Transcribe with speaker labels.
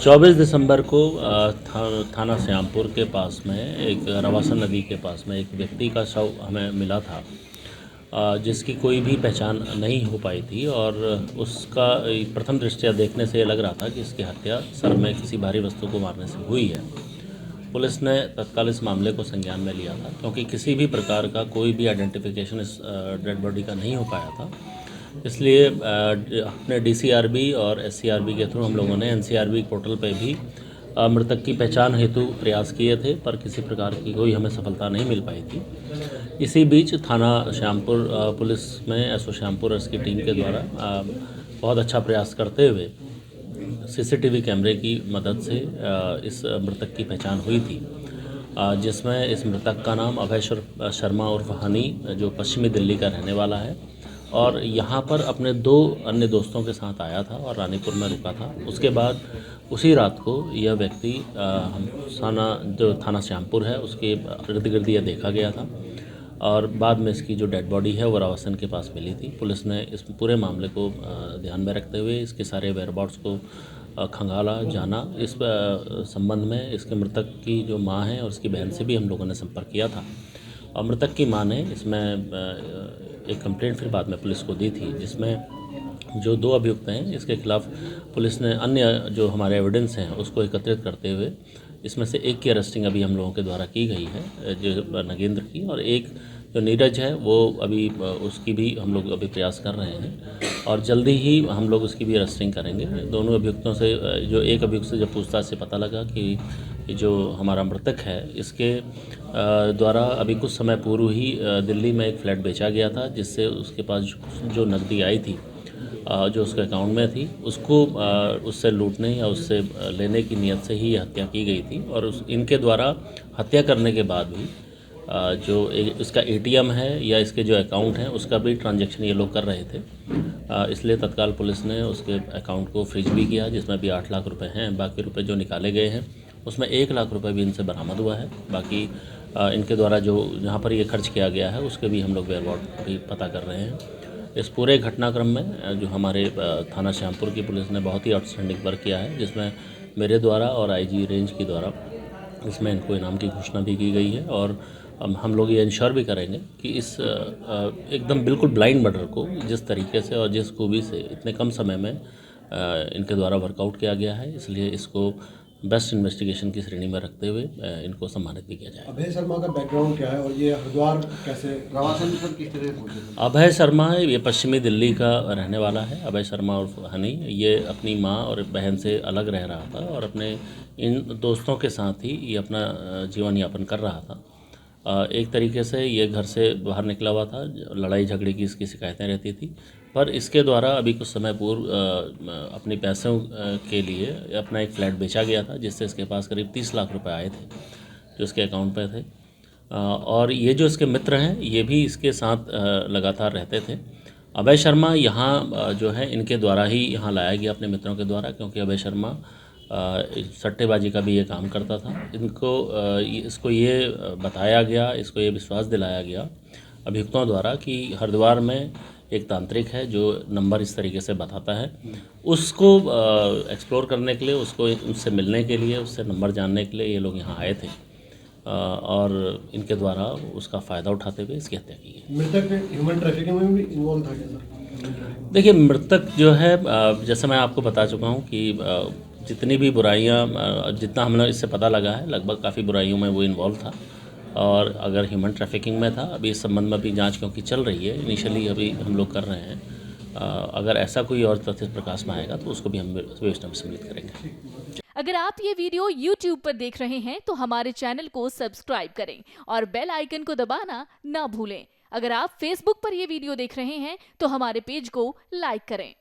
Speaker 1: 24 दिसंबर को थाना श्यामपुर के पास में एक रवासन नदी के पास में एक व्यक्ति का शव हमें मिला था, जिसकी कोई भी पहचान नहीं हो पाई थी और उसका प्रथम दृष्टया देखने से ये लग रहा था कि इसकी हत्या सर में किसी भारी वस्तु को मारने से हुई है। पुलिस ने तत्काल इस मामले को संज्ञान में लिया था, क्योंकि किसी भी प्रकार का कोई भी आइडेंटिफिकेशन इस डेड बॉडी का नहीं हो पाया था। इसलिए अपने डीसीआरबी और एससीआरबी के थ्रू हम लोगों ने एनसीआरबी पोर्टल पे भी मृतक की पहचान हेतु प्रयास किए थे, पर किसी प्रकार की कोई हमें सफलता नहीं मिल पाई थी। इसी बीच थाना श्यामपुर पुलिस में एसओ श्यामपुर की टीम के द्वारा बहुत अच्छा प्रयास करते हुए सीसीटीवी कैमरे की मदद से इस मृतक की पहचान हुई थी, जिसमें इस मृतक का नाम अभय शर्मा उर्फ हनी, जो पश्चिमी दिल्ली का रहने वाला है और यहाँ पर अपने 2 अन्य दोस्तों के साथ आया था और रानीपुर में रुका था। उसके बाद उसी रात को यह व्यक्ति थाना श्यामपुर है उसके इर्द गिर्द यह देखा गया था और बाद में इसकी जो डेड बॉडी है वो रवासन के पास मिली थी। पुलिस ने इस पूरे मामले को ध्यान में रखते हुए इसके सारे वेयरअबाउट्स को खंगाला जाना। इस संबंध में इसके मृतक की जो मां है और उसकी बहन से भी हम लोगों ने संपर्क किया था और मृतक की मां ने इसमें एक कंप्लेंट फिर बाद में पुलिस को दी थी, जिसमें जो 2 अभियुक्त हैं इसके खिलाफ पुलिस ने अन्य जो हमारे एविडेंस हैं उसको एकत्रित करते हुए इसमें से एक की अरेस्टिंग अभी हम लोगों के द्वारा की गई है, जो नगेंद्र की, और एक जो नीरज है वो अभी उसकी भी हम लोग अभी प्रयास कर रहे हैं और जल्दी ही हम लोग उसकी भी अरेस्टिंग करेंगे। दोनों अभियुक्तों से जो एक अभियुक्त से जब पूछताछ से पता लगा कि जो हमारा मृतक है इसके द्वारा अभी कुछ समय पूर्व ही दिल्ली में एक फ्लैट बेचा गया था, जिससे उसके पास जो नकदी आई थी जो उसके अकाउंट में थी उसको उससे लूटने या उससे लेने की नियत से ही हत्या की गई थी और इनके द्वारा हत्या करने के बाद भी जो इसका एटीएम है या इसके जो अकाउंट हैं उसका भी ट्रांजैक्शन ये लोग कर रहे थे। इसलिए तत्काल पुलिस ने उसके अकाउंट को फ्रीज भी किया, जिसमें भी 8 लाख रुपए हैं। बाकी रुपए जो निकाले गए हैं उसमें 1 लाख रुपए भी इनसे बरामद हुआ है। बाकी इनके द्वारा जो जहाँ पर ये खर्च किया गया है उसके भी हम लोग वेयरअबाउट भी पता कर रहे हैं। इस पूरे घटनाक्रम में जो हमारे थाना श्यामपुर की पुलिस ने बहुत ही आउटस्टैंडिंग वर्क किया है, जिसमें मेरे द्वारा और आईजी रेंज के द्वारा इसमें इनको इनाम की घोषणा भी की गई है और हम लोग ये इंश्योर भी करेंगे कि इस एकदम बिल्कुल ब्लाइंड मर्डर को जिस तरीके से और जिस खूबी से इतने कम समय में इनके द्वारा वर्कआउट किया गया है, इसलिए इसको बेस्ट इन्वेस्टिगेशन की श्रेणी में रखते हुए इनको सम्मानित भी किया जाए।
Speaker 2: अभय शर्मा का बैकग्राउंड क्या है और ये हरिद्वार कैसे रवासन पर किस तरह पहुंचे?
Speaker 1: अभय शर्मा है, ये पश्चिमी दिल्ली का रहने वाला है। अभय शर्मा और हनी ये अपनी माँ और बहन से अलग रह रहा था और अपने इन दोस्तों के साथ ही ये अपना जीवन यापन कर रहा था। एक तरीके से ये घर से बाहर निकला हुआ था, लड़ाई झगड़े की इसकी शिकायतें रहती थी, पर इसके द्वारा अभी कुछ समय पूर्व अपने पैसों के लिए अपना एक फ्लैट बेचा गया था, जिससे इसके पास करीब 30 लाख रुपए आए थे जो इसके अकाउंट पे थे। और ये जो इसके मित्र हैं ये भी इसके साथ लगातार रहते थे। अभय शर्मा यहाँ जो है इनके द्वारा ही यहाँ लाया गया अपने मित्रों के द्वारा, क्योंकि अभय शर्मा सट्टेबाजी का भी ये काम करता था। इसको ये बताया गया, इसको ये विश्वास दिलाया गया अभियुक्तों द्वारा कि हरिद्वार में एक तांत्रिक है जो नंबर इस तरीके से बताता है, उसको एक्सप्लोर करने के लिए, उसको उससे मिलने के लिए, उससे नंबर जानने के लिए ये लोग यहाँ आए थे और इनके द्वारा उसका फ़ायदा उठाते हुए इसकी हत्या की गई।
Speaker 2: मृतक ह्यूमन ट्रैफिकिंग में भी इन्वॉल्व था क्या सर?
Speaker 1: देखिए, मृतक जो है जैसे मैं आपको बता चुका हूँ कि जितनी भी बुराइयाँ जितना हमने इससे पता लगा है, लगभग काफ़ी बुराइयों में वो इन्वॉल्व था और अगर ह्यूमन ट्रैफिकिंग में था, अभी इस संबंध में भी जांच क्योंकि चल रही है, इनिशियली अभी हम लोग कर रहे हैं। अगर ऐसा कोई और तथ्य प्रकाश में आएगा तो उसको भी हम विवेचना में सम्मिलित करेंगे।
Speaker 3: अगर आप ये वीडियो YouTube पर देख रहे हैं तो हमारे चैनल को सब्सक्राइब करें और बेल आइकन को दबाना ना भूलें। अगर आप Facebook पर ये वीडियो देख रहे हैं तो हमारे पेज को लाइक करें।